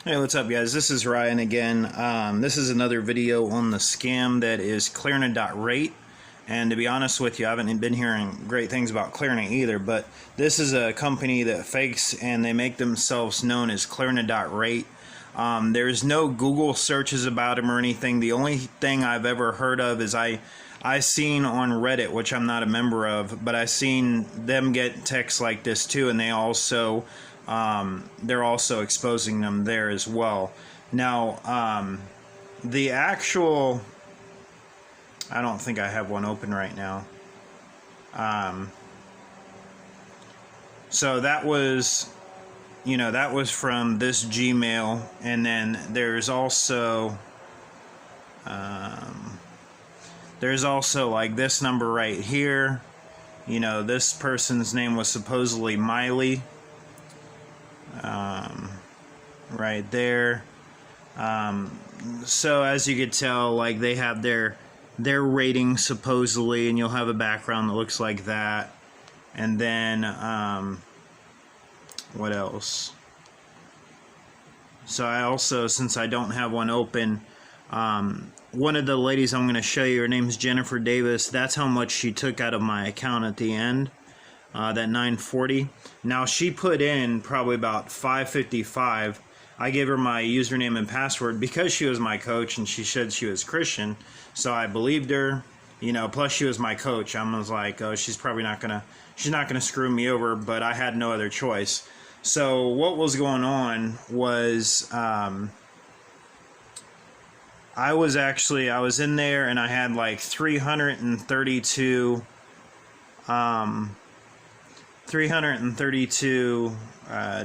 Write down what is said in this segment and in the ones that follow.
Hey, what's up, guys? This is Ryan again. This is another video on the scam that is klarna.rate. And to be honest with you, I haven't been hearing great things about Klarna either, but this is a company that fakes and they make themselves known as klarna.rate. There's no Google searches about them or anything. The only thing I've ever heard of is I seen on Reddit, which I'm not a member of, but I seen them get texts like this too, and they also they're also exposing them there as well. Now, the actual, I don't think I have one open right now. So that was, that was from this Gmail, and then there's also like this number right here. This person's name was supposedly Miley. Right there. So as you could tell, like, they have their rating supposedly, and you'll have a background that looks like that. And then what else? So I also, since I don't have one open, one of the ladies I'm going to show you, her name's Jennifer Davis. That's how much she took out of my account at the end. That $940. Now she put in probably about $555. I gave her my username and password because she was my coach and she said she was Christian, so I believed her. Plus she was my coach. I was like, oh, she's not gonna screw me over, but I had no other choice. So what was going on was I was in there and I had like $332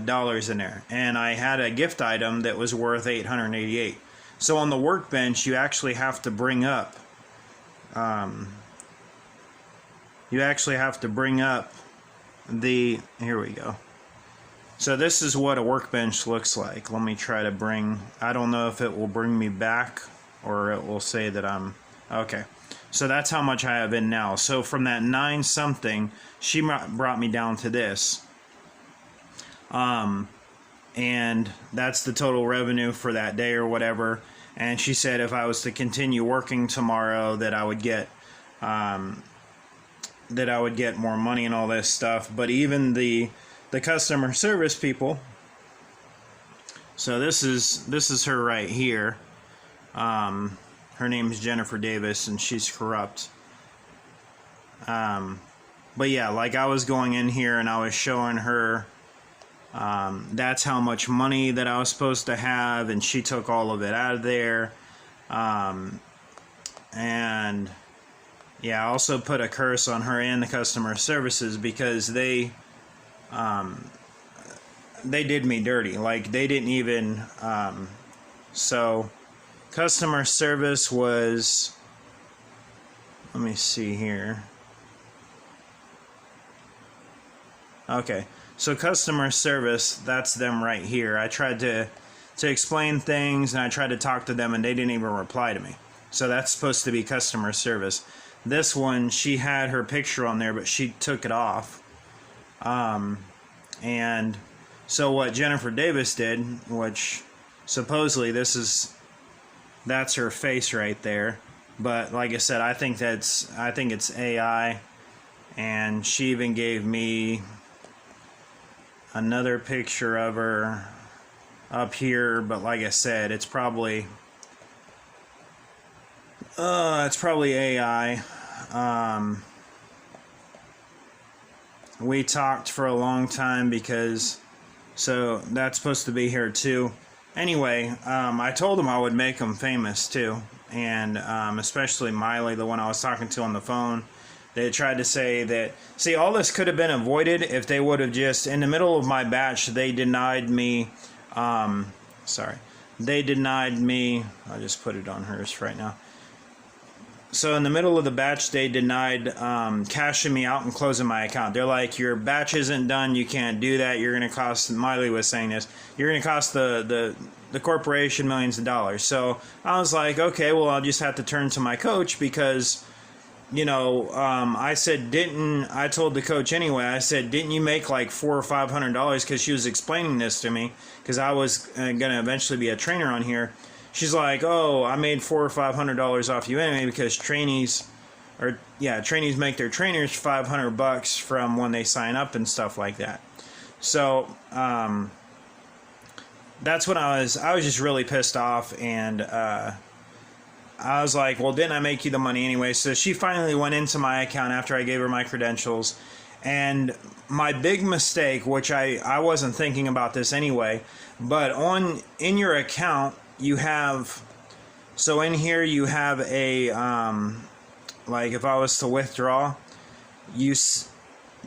dollars in there, and I had a gift item that was worth $888. So on the workbench, you actually have to bring up the, here we go. So this is what a workbench looks like. Let me try to bring, I don't know if it will bring me back or it will say that I'm okay. So that's how much I have in now. So from that 9 something, she brought me down to this. And that's the total revenue for that day or whatever. And she said if I was to continue working tomorrow that I would get more money and all this stuff. But even the customer service people, so this is her right here. Her name is Jennifer Davis, and she's corrupt. But yeah, like, I was going in here and I was showing her that's how much money that I was supposed to have, and she took all of it out of there. And yeah, I also put a curse on her and the customer services because they did me dirty. Like, they didn't even so customer service was, let me see here. Okay, so customer service, that's them right here. I tried to explain things, and I tried to talk to them, and they didn't even reply to me. So that's supposed to be customer service. This one, she had her picture on there, but she took it off. And so what Jennifer Davis did, which supposedly that's her face right there, but like I said, I think it's AI, and she even gave me another picture of her up here, but like I said, it's probably AI. We talked for a long time because, so that's supposed to be here too. Anyway, I told him I would make him famous too, and especially Miley, the one I was talking to on the phone. They tried to say that, see, all this could have been avoided if they would have just, in the middle of my batch, they denied me, they denied me, I'll just put it on hers right now. So in the middle of the batch, they denied cashing me out and closing my account. They're like, your batch isn't done, you can't do that, you're going to cost, Miley was saying this, you're going to cost the corporation millions of dollars. So I was like, okay, well, I'll just have to turn to my coach because I said, I told the coach anyway, I said, didn't you make like $400 or $500? Because she was explaining this to me, because I was going to eventually be a trainer on here. She's like, oh, I made $400 or $500 off you anyway, because trainees make their trainers $500 from when they sign up and stuff like that. So that's when I was just really pissed off, and I was like, well, didn't I make you the money anyway? So she finally went into my account after I gave her my credentials. And my big mistake, which I wasn't thinking about this anyway, but in your account, you have, so in here you have a, like if I was to withdraw,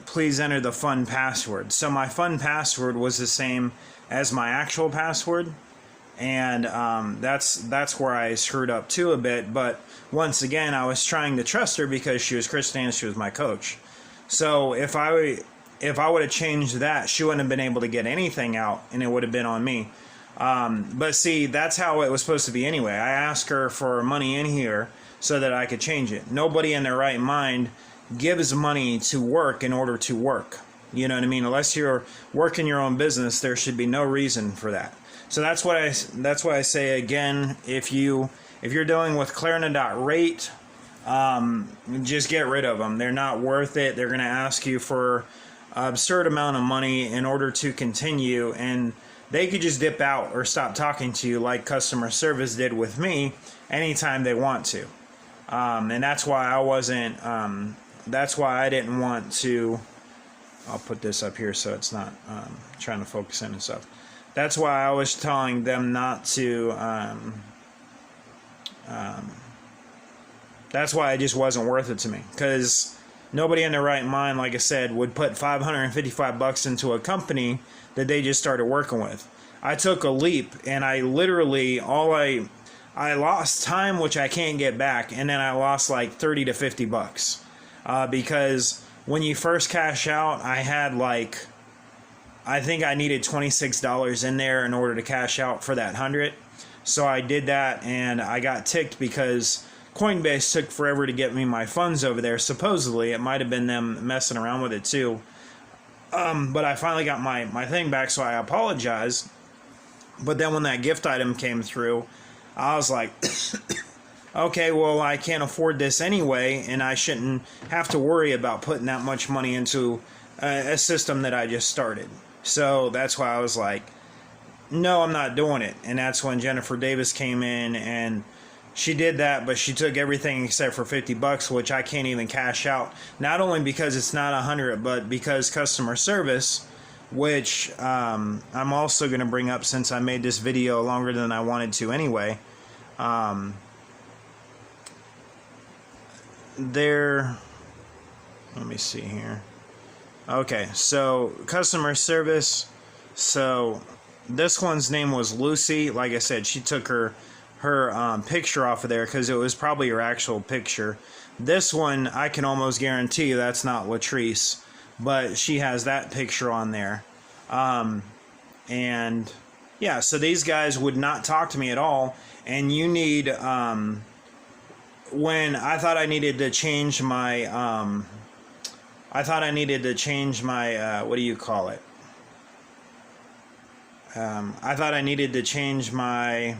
please enter the fund password. So my fund password was the same as my actual password. And that's where I screwed up too a bit. But once again, I was trying to trust her because she was Christian and she was my coach. So if I would have changed that, she wouldn't have been able to get anything out, and it would have been on me. But see, that's how it was supposed to be anyway. I asked her for money in here so that I could change it. Nobody in their right mind gives money to work in order to work. You know what I mean? Unless you're working your own business, there should be no reason for that. So that's why I say again, if you're dealing with klarna.rate, just get rid of them. They're not worth it. They're going to ask you for an absurd amount of money in order to continue, and they could just dip out or stop talking to you like customer service did with me anytime they want to. And that's why I wasn't. That's why I didn't want to. I'll put this up here so it's not trying to focus in and stuff. That's why I was telling them not to, that's why it just wasn't worth it to me. Because nobody in their right mind, like I said, would put $555 into a company that they just started working with. I took a leap, and I literally, I lost time, which I can't get back, and then I lost like $30 to $50. Because when you first cash out, I think I needed $26 in there in order to cash out for that 100. So I did that, and I got ticked because Coinbase took forever to get me my funds over there. Supposedly, it might have been them messing around with it too. But I finally got my thing back, so I apologize. But then when that gift item came through, I was like, okay, well, I can't afford this anyway, and I shouldn't have to worry about putting that much money into a system that I just started. So that's why I was like, no, I'm not doing it. And that's when Jennifer Davis came in, and she did that, but she took everything except for $50, which I can't even cash out. Not only because it's not 100, but because customer service, which I'm also going to bring up since I made this video longer than I wanted to anyway. Let me see here. Okay, so customer service. So this one's name was Lucy. Like I said, she took her picture off of there because it was probably her actual picture. This one, I can almost guarantee you that's not Latrice, but she has that picture on there. And yeah, so these guys would not talk to me at all. And you need, when I thought I needed to change my, what do you call it? I thought I needed to change my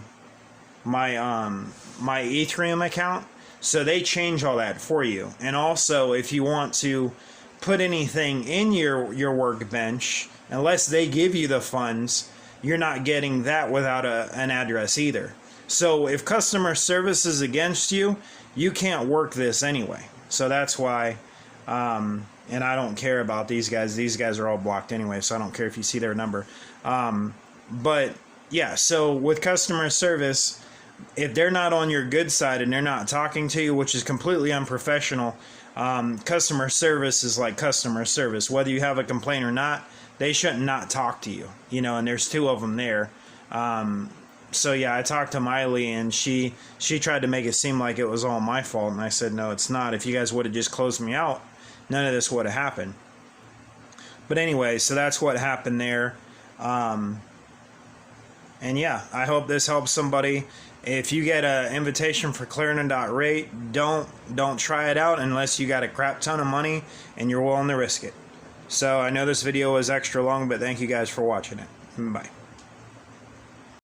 Ethereum account. So they change all that for you. And also, if you want to put anything in your workbench, unless they give you the funds, you're not getting that without an address either. So if customer service is against you, you can't work this anyway. So that's why, and I don't care about these guys. These guys are all blocked anyway, so I don't care if you see their number. But yeah, so with customer service, if they're not on your good side and they're not talking to you, which is completely unprofessional, customer service is like customer service. Whether you have a complaint or not, they shouldn't not talk to you, and there's two of them there. So yeah, I talked to Miley, and she tried to make it seem like it was all my fault, and I said, no, it's not. If you guys would have just closed me out, none of this would have happened. But anyway, so that's what happened there. And yeah, I hope this helps somebody. If you get an invitation for klarna.rate, don't try it out unless you got a crap ton of money and you're willing to risk it. So I know this video was extra long, but thank you guys for watching it. Bye.